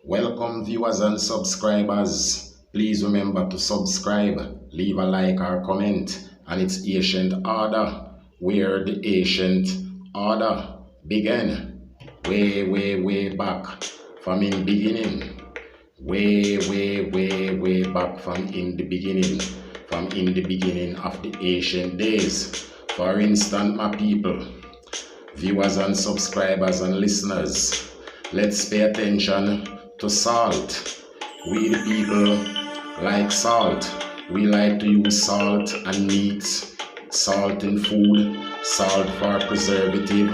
Welcome viewers and subscribers. Please remember to subscribe, leave a like or comment. And it's ancient order, where the ancient order began. Way back from in beginning. Way back from in the beginning of the ancient days. For instance, my people, viewers and subscribers and listeners, let's pay attention to salt. We the people like salt. We like to use salt and meat, salt in food, salt for preservative.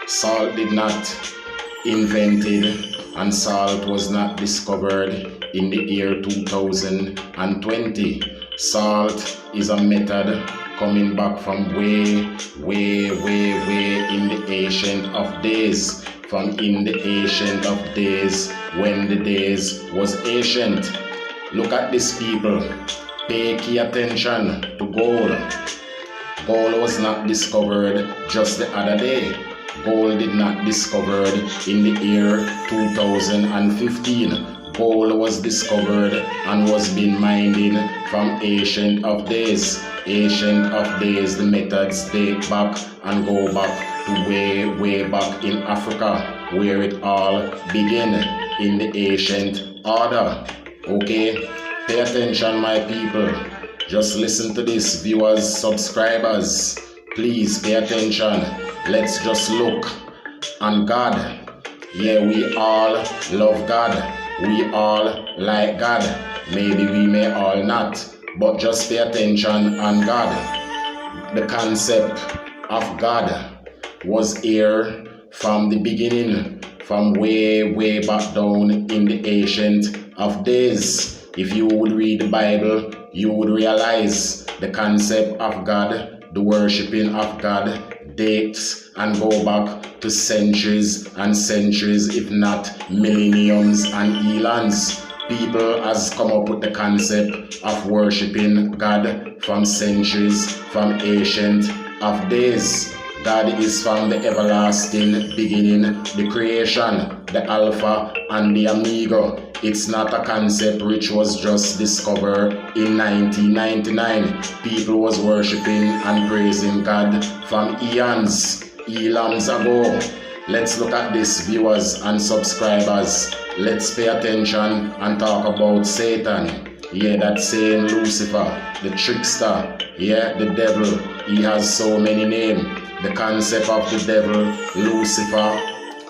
Salt did not invented and salt was not discovered in the year 2020. Salt is a method coming back from way in the ancient of days. From in the ancient of days, when the days was ancient. Look at this, people. Pay key attention to gold. Gold was not discovered just the other day. Gold did not discovered in the year 2015. Gold was discovered and was being mined from ancient of days. Ancient of days, the methods date back and go back to way back in Africa, where it all began in the ancient order. Okay, pay attention, my people. Just listen to this, viewers, subscribers. Please pay attention. Let's just look on God. Yeah, we all love God. We all like God. Maybe we may all not, but just pay attention on God. The concept of God was here from the beginning, from way back down in the ancient of days. If you would read the Bible, you would realize the concept of God, the worshipping of God, dates and go back to centuries and centuries, if not millenniums and eons. People has come up with the concept of worshipping God from centuries, from ancient of days. God is from the everlasting beginning, the creation, the Alpha and the Omega. It's not a concept which was just discovered in 1999. People was worshipping and praising God from eons ago. Let's look at this, viewers and subscribers. Let's pay attention and talk about Satan. Yeah, that's saying Lucifer, the trickster. Yeah, the devil. He has so many names. The concept of the devil, Lucifer,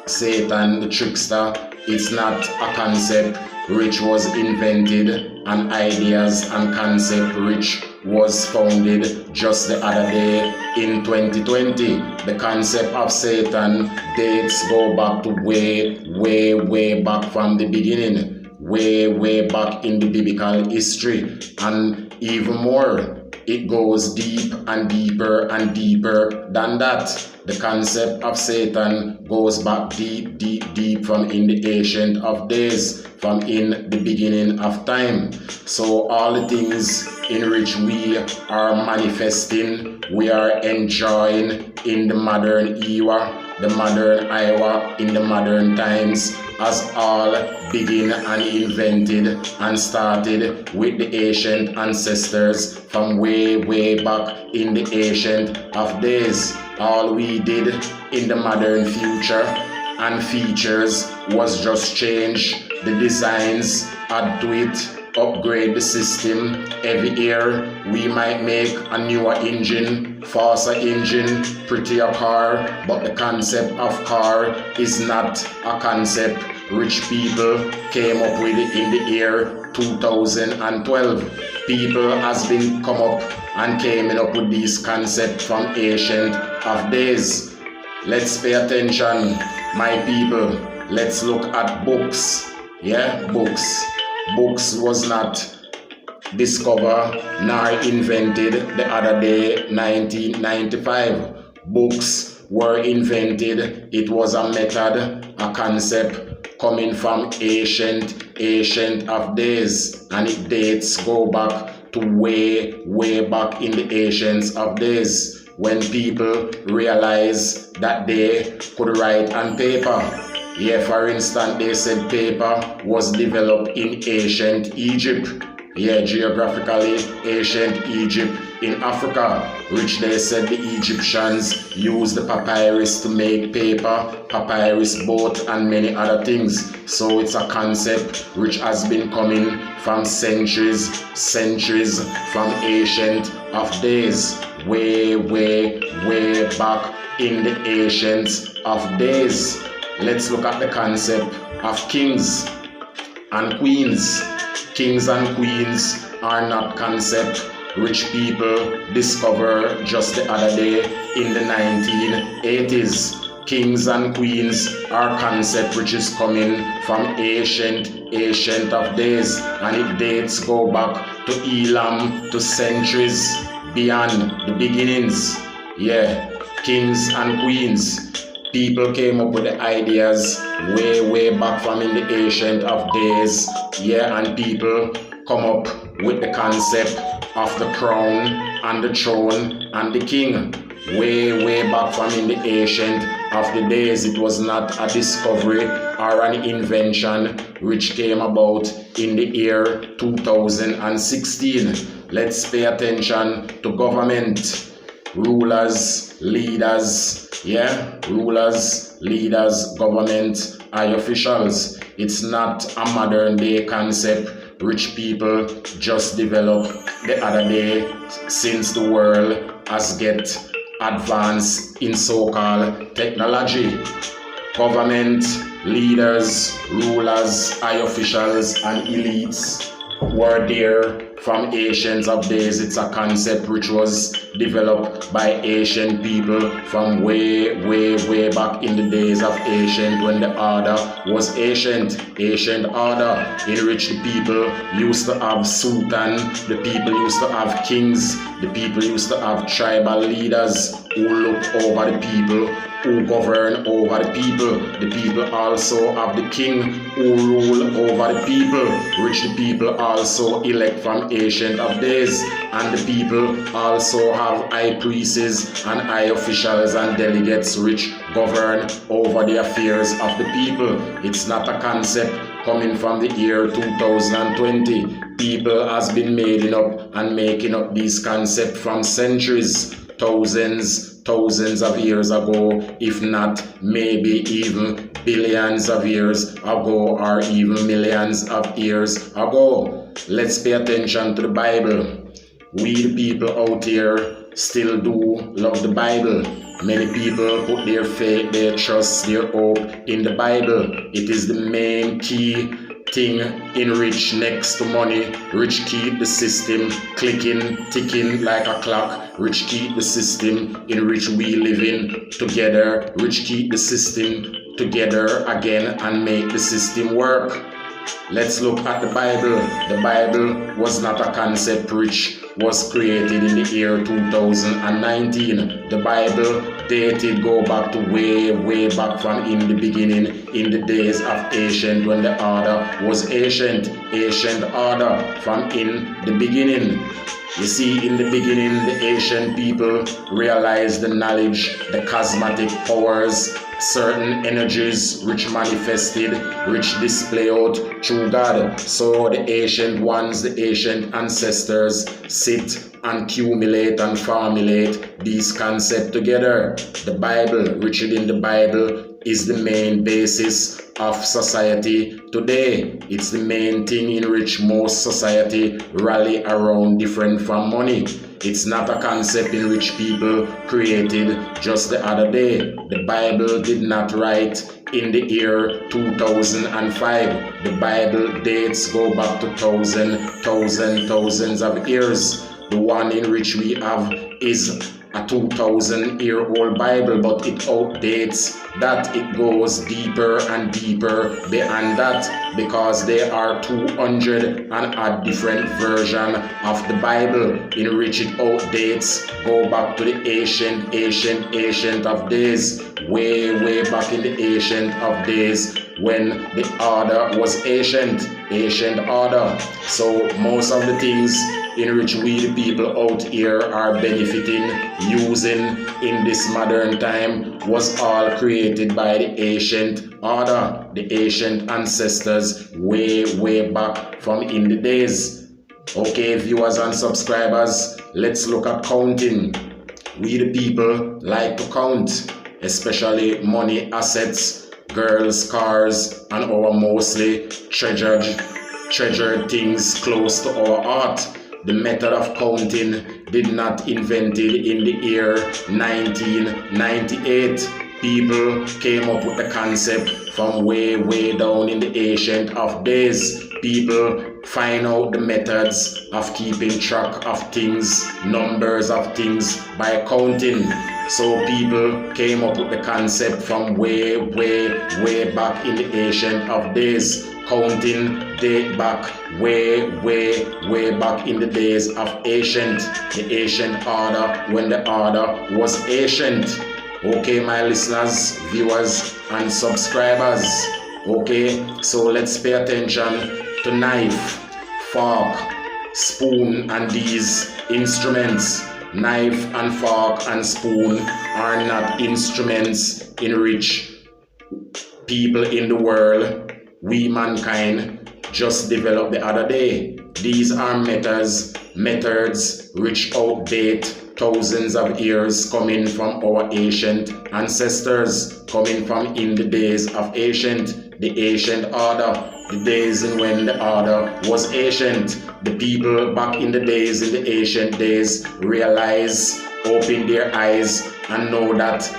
Satan, the trickster, it's not a concept which was invented, and ideas and concept which was founded just the other day in 2020. The concept of Satan dates go back to way back from the beginning, way back in the biblical history, and even more. It goes deep and deeper and deeper than that. The concept of Satan goes back deep from in the ancient of days, from in the beginning of time. So all the things in which we are manifesting, we are enjoying in the modern era, the modern era, in the modern times, as all begin and invented and started with the ancient ancestors from way back in the ancient of days. All we did in the modern future and features was just change the designs, add to it, upgrade the system. Every year we might make a newer engine, faster engine, prettier car, but the concept of car is not a concept which people came up with in the year 2012. People has been come up and came up with these concepts from ancient of days. Let's pay attention, my people. Let's look at books. Yeah, books. Books was not discovered nor invented the other day, 1995. Books were invented. It was a method, a concept coming from ancient of days, and it dates go back to way back in the ancients of days, when people realized that they could write on paper. Yeah, for instance, they said paper was developed in ancient Egypt. Yeah, geographically, ancient Egypt in Africa, which they said the Egyptians used the papyrus to make paper, papyrus boat, and many other things. So it's a concept which has been coming from centuries from ancient of days, way back in the ancient of days. Let's look at the concept of kings and queens. Kings and queens are not concept which people discover just the other day in the 1980s. Kings and queens are concept which is coming from ancient of days, and it dates go back to Elam, to centuries beyond the beginnings. Yeah, kings and queens. People came up with the ideas way back from in the ancient of days. Yeah, and people come up with the concept of the crown and the throne and the king. Way back from in the ancient of the days. It was not a discovery or an invention which came about in the year 2016. Let's pay attention to government. Rulers, leaders, rulers, leaders, government, high officials. It's not a modern day concept which people just developed the other day, since the world has get advanced in so-called technology. Government, leaders, rulers, high officials, and elites were there from ancient of days. It's a concept which was developed by ancient people from way back in the days of ancient, when the order was ancient order, in which the people used to have sultan, the people used to have kings, the people used to have tribal leaders who look over the people, who govern over the people. The people also have the king who rule over the people, which the people also elect from ancient of days. And the people also have high priests and high officials and delegates which govern over the affairs of the people. It's not a concept coming from the year 2020. People has been making up these concepts from centuries, thousands of years ago, if not maybe even billions of years ago, or even millions of years ago. Let's pay attention to the Bible. We the people out here still do love the Bible. Many people put their faith, their trust, their hope in the Bible. It is the main key thing in which, next to money, which keep the system clicking, ticking like a clock, which keep the system in which we live in together, which keep the system together again and make the system work. Let's look at the Bible. The Bible was not a concept which was created in the year 2019. The Bible dated go back to way back from in the beginning, in the days of ancient, when the order was ancient order from in the beginning. You see, in the beginning, the ancient people realized the knowledge, the cosmetic powers, certain energies which manifested, which display out through God. So the ancient ones, the ancient ancestors sit and accumulate and formulate these concepts together. The Bible, rooted in the Bible, is the main basis of society today. It's the main thing in which most society rally around, different from money. It's not a concept in which people created just the other day. The Bible did not write in the year 2005. The Bible dates go back to thousands of years. The one in which we have is a 2,000-year-old Bible, but it outdates that. It goes deeper and deeper beyond that, because there are 200 and a different version of the Bible in which it outdates, go back to the ancient of days, way back in the ancient of days, when the order was ancient order. So most of the things in which we the people out here are benefiting, using in this modern time, was all created by the ancient order, the ancient ancestors way back from in the days. Okay, viewers and subscribers, let's look at counting. We the people like to count, especially money, assets, girls, cars, and our mostly treasured things close to our heart. The method of counting did not invented in the year 1998. People came up with the concept from way down in the ancient of days. People find out the methods of keeping track of things, numbers of things by counting. So people came up with the concept from way back in the ancient of days. Counting date back way back in the days of the ancient order, when the order was ancient. Okay, my listeners, viewers, and subscribers. Okay, so let's pay attention to knife, fork, spoon, and these instruments. Knife and fork and spoon are not instruments in which people in the world, we mankind, just developed the other day. These are methods which outdate thousands of years, coming from our ancient ancestors, coming from in the days of the ancient order, the days in when the order was ancient. The people back in the days, in the ancient days, realize, open their eyes, and know that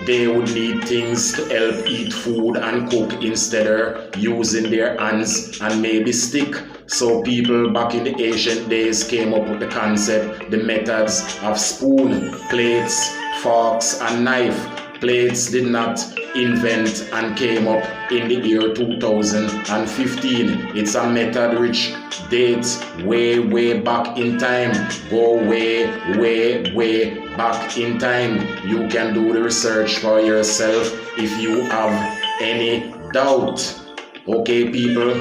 they would need things to help eat food and cook instead of using their hands and maybe stick. So people back in the ancient days came up with the concept, the methods of spoon, plates, forks, and knife. Plates did not invent and came up in the year 2015. It's a method which dates way back in time. Go way back in time. You can do the research for yourself if you have any doubt. Okay, people,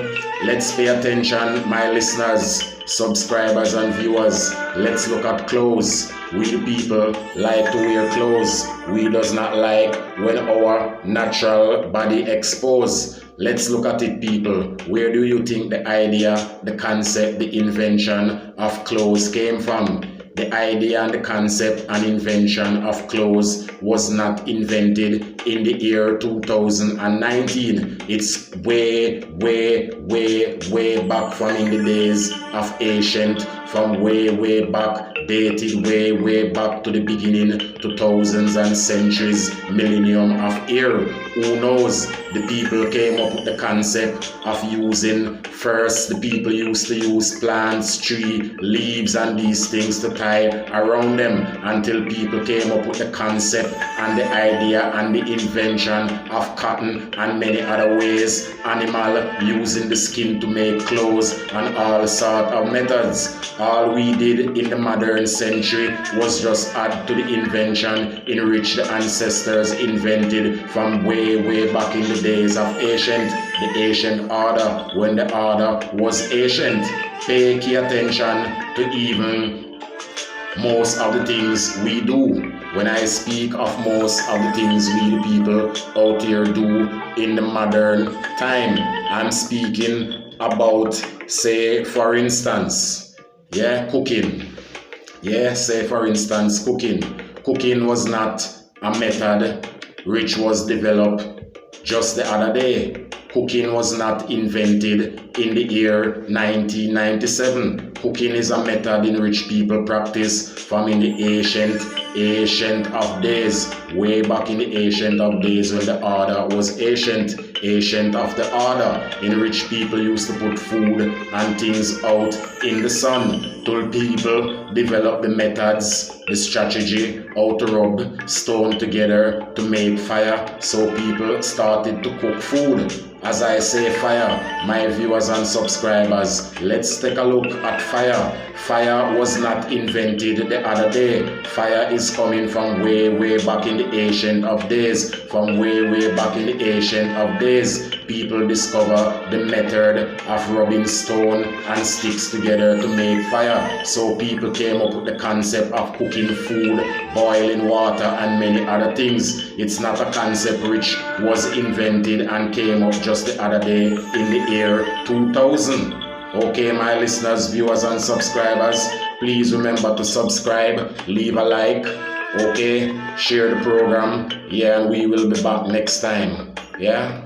let's pay attention, my listeners, subscribers, and viewers. Let's look at clothes. We the people like to wear clothes. We does not like when our natural body exposed. Let's look at it, people. Where do you think the idea, the concept, the invention of clothes came from? The idea and the concept and invention of clothes was not invented in the year 2019. It's way back from in the days of ancient, from way back, dated way back to the beginning, to thousands and centuries, millennium of year. Who knows? The people came up with the concept of using, first the people used to use plants, tree, leaves, and these things to tie around them, until people came up with the concept and the idea and the invention of cotton and many other ways, animal using the skin to make clothes, and all sort of methods. All we did in the modern century was just add to the invention in which the ancestors invented from way back in the days of the ancient order, when the order was ancient. Pay key attention to even most of the things we do. When I speak of most of the things we the people out here do in the modern time, I'm speaking about, say for instance, cooking. Say for instance, cooking. Cooking was not a method which was developed just the other day. Cooking was not invented in the year 1997. Cooking is a method in which people practice from in the ancient of days, way back in the ancient of days when the order was ancient of the order, in which people used to put food and things out in the sun, till people develop the methods, the strategy, how to rub stone together to make fire, so people started to cook food. As I say fire, my viewers and subscribers, let's take a look at fire. Fire was not invented the other day. Fire is coming from way back in the ancient of days. From way back in the ancient of days. people discover the method of rubbing stone and sticks together to make fire. So people came up with the concept of cooking food, boiling water, and many other things. It's not a concept which was invented and came up just the other day in the year 2000. Okay, my listeners, viewers, and subscribers, please remember to subscribe, leave a like, okay, share the program, yeah, and we will be back next time, yeah.